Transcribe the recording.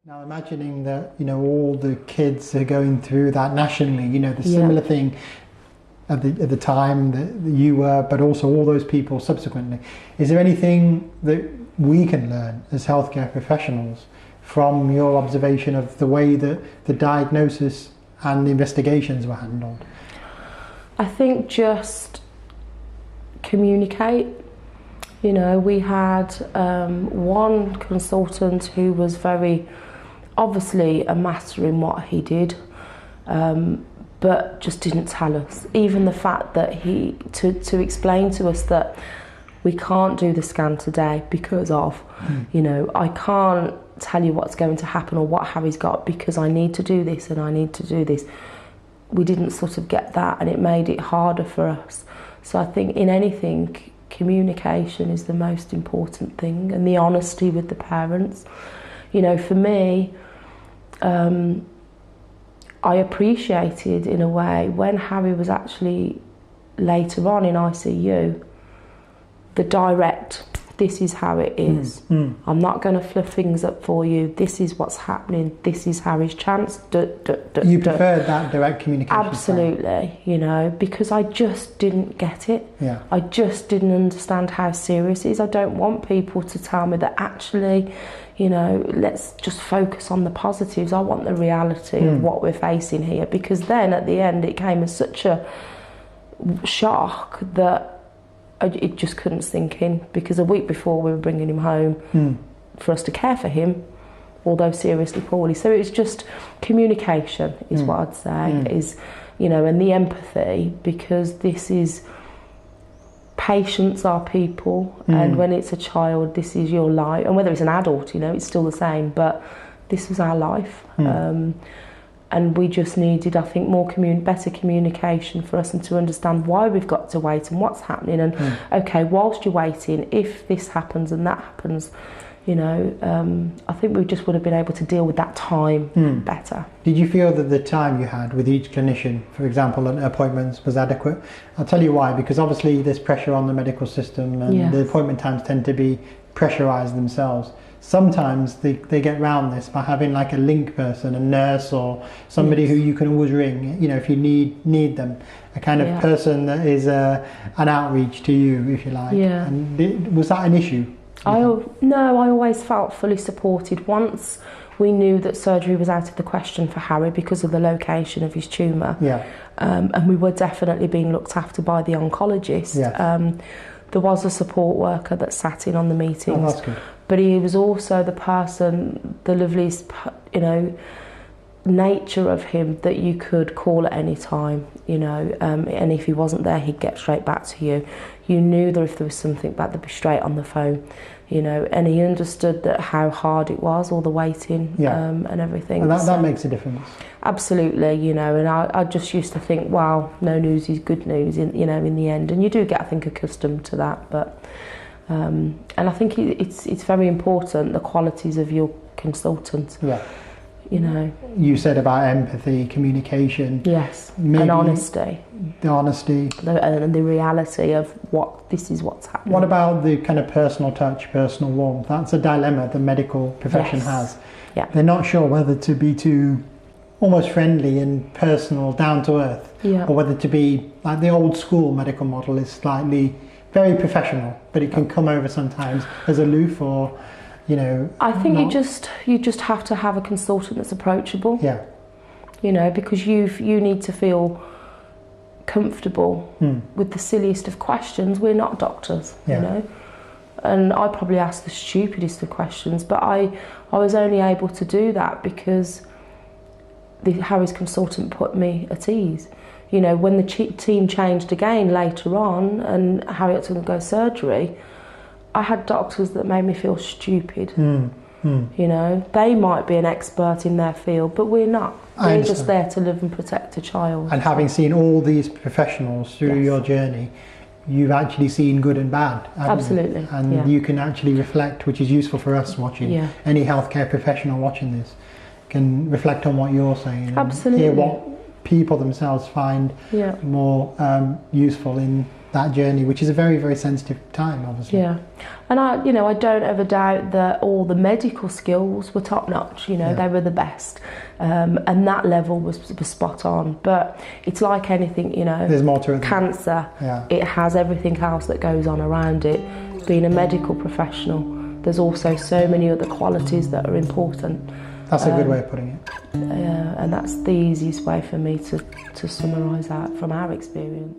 Now, imagining that, all the kids are going through that nationally, the similar thing at the time that you were, but also all those people subsequently. Is there anything that we can learn as healthcare professionals from your observation of the way that the diagnosis and the investigations were handled? I think just communicate. We had one consultant who was very obviously a master in what he did, but just didn't tell us. Even the fact that to explain to us that we can't do the scan today because of, I can't tell you what's going to happen or what Harry's got because I need to do this and I need to do this. We didn't sort of get that, and it made it harder for us. So I think in anything, communication is the most important thing, and the honesty with the parents. For me, I appreciated in a way when Harry was actually later on in ICU, the direct, this is how it is. I'm not going to fluff things up for you. This is what's happening. This is Harry's chance. You preferred that direct communication? Absolutely, because I just didn't get it. Yeah. I just didn't understand how serious it is. I don't want people to tell me that actually, let's just focus on the positives. I want the reality of what we're facing here, because then at the end it came as such a shock that it just couldn't sink in, because a week before we were bringing him home for us to care for him, although seriously poorly. So it was just communication is what I'd say is, and the empathy, because this is, patients are people, and when it's a child, this is your life, and whether it's an adult, it's still the same, but this was our life. And we just needed, I think, better communication for us, and to understand why we've got to wait and what's happening. And okay, whilst you're waiting, if this happens and that happens, I think we just would have been able to deal with that time better. Did you feel that the time you had with each clinician, for example, at appointments, was adequate? I'll tell you why, because obviously there's pressure on the medical system, and the appointment times tend to be pressurised themselves. Sometimes they get around this by having like a link person, a nurse or somebody who you can always ring, if you need them, a kind of person that is an outreach to you, if you like. Yeah. And was that an issue? No, I always felt fully supported. Once we knew that surgery was out of the question for Harry because of the location of his tumour, and we were definitely being looked after by the oncologist, there was a support worker that sat in on the meetings. Oh, that's good. But he was also the person, the loveliest, nature of him, that you could call at any time, and if he wasn't there, he'd get straight back to you. You knew that if there was something back, they'd be straight on the phone, and he understood that how hard it was, all the waiting and everything. And that makes a difference. Absolutely, and I just used to think, wow, no news is good news, in the end. And you do get, I think, accustomed to that, but... and I think it's very important, the qualities of your consultant. Yeah. You said about empathy, communication. Yes. And honesty. The honesty. And the reality of this is what's happening. What about the kind of personal touch, personal warmth? That's a dilemma the medical profession has. Yeah. They're not sure whether to be too almost friendly and personal, down to earth, or whether to be like the old school medical model is slightly very professional, but it can come over sometimes as aloof or, I think you just have to have a consultant that's approachable. Yeah. Because you need to feel comfortable with the silliest of questions. We're not doctors, and I probably asked the stupidest of questions, but I was only able to do that because Harry's consultant put me at ease. When the team changed again later on and Harry had to go surgery, I had doctors that made me feel stupid. They might be an expert in their field, but we're not. We're just there to live and protect a child. And having seen all these professionals through your journey, you've actually seen good and bad. Absolutely. You? And you can actually reflect, which is useful for us watching. Any healthcare professional watching this can reflect on what you're saying. Absolutely. Hear what people themselves find more useful in that journey, which is a very, very sensitive time, obviously. Yeah, and I don't ever doubt that all the medical skills were top notch. They were the best, and that level was spot on. But it's like anything, there's more to it. Cancer, it has everything else that goes on around it. Being a medical professional, there's also so many other qualities that are important. That's a good way of putting it. And that's the easiest way for me to summarise that from our experience.